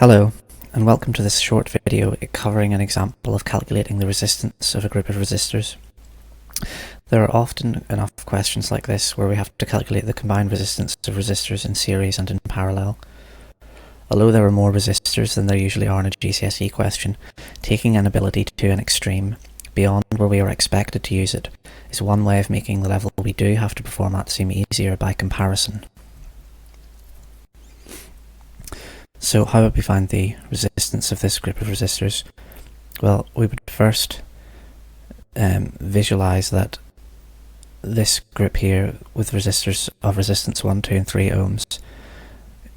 Hello, and welcome to this short video covering an example of calculating the resistance of a group of resistors. There are often enough questions like this where we have to calculate the combined resistance of resistors in series and in parallel. Although there are more resistors than there usually are in a GCSE question, taking an ability to an extreme, beyond where we are expected to use it, is one way of making the level we do have to perform at seem easier by comparison. So how would we find the resistance of this group of resistors? Well, we would first visualize that this group here with resistors of resistance 1, 2 and 3 ohms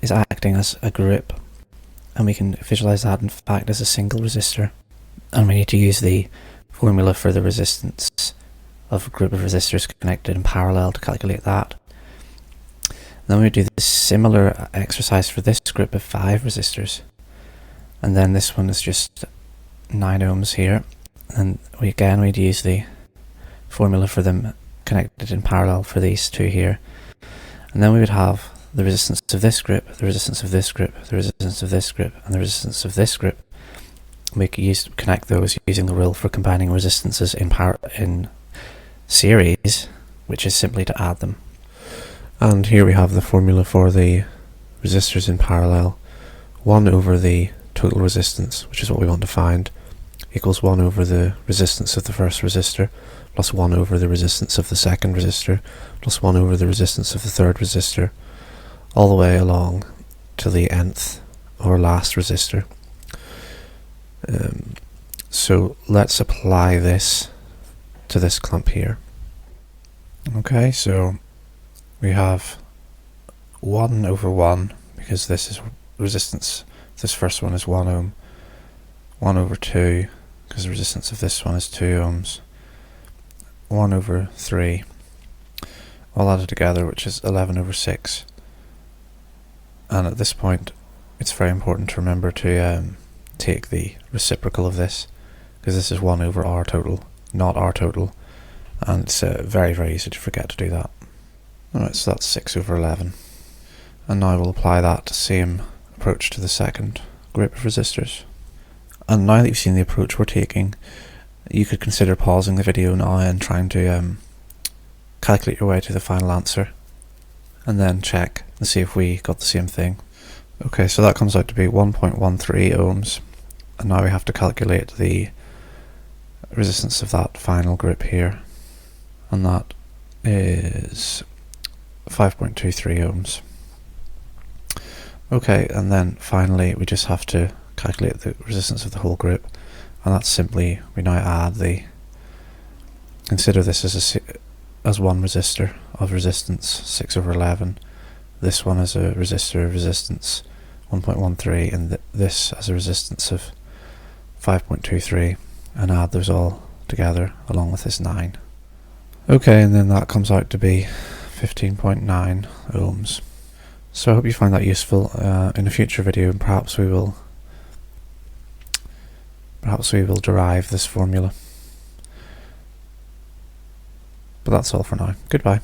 is acting as a group, and we can visualize that in fact as a single resistor, and we need to use the formula for the resistance of a group of resistors connected in parallel to calculate that. Then we do the similar exercise for this group of 5 resistors, and then this one is just 9 ohms here, and we'd use the formula for them connected in parallel for these two here, and then we would have the resistance of this group, the resistance of this group, the resistance of this group, and the resistance of this group. We could connect those using the rule for combining resistances in series, which is simply to add them. And here we have the formula for the resistors in parallel. 1 over the total resistance, which is what we want to find, equals 1 over the resistance of the first resistor, plus 1 over the resistance of the second resistor, plus 1 over the resistance of the third resistor, all the way along to the nth or last resistor. So let's apply this to this clump here. Okay, so we have 1 over 1, because this is resistance, this first one is 1 ohm, 1 over 2, because the resistance of this one is 2 ohms, 1 over 3, all added together, which is 11 over 6. And at this point, it's very important to remember to take the reciprocal of this, because this is 1 over R total, not R total, and it's very, very easy to forget to do that. Alright, so that's 6 over 11. And now we'll apply that same approach to the second group of resistors. And now that you've seen the approach we're taking, you could consider pausing the video now and trying to calculate your way to the final answer, and then check and see if we got the same thing. Okay, so that comes out to be 1.13 ohms, and now we have to calculate the resistance of that final group here, and that is 5.23 ohms. Okay, and then finally we just have to calculate the resistance of the whole group, and that's simply, we now add consider this as one resistor of resistance 6 over 11, this one as a resistor of resistance 1.13, and this as a resistance of 5.23, and add those all together along with this 9. Okay, and then that comes out to be 15.9 ohms. So I hope you find that useful. In a future video, and perhaps we will derive this formula. But that's all for now. Goodbye.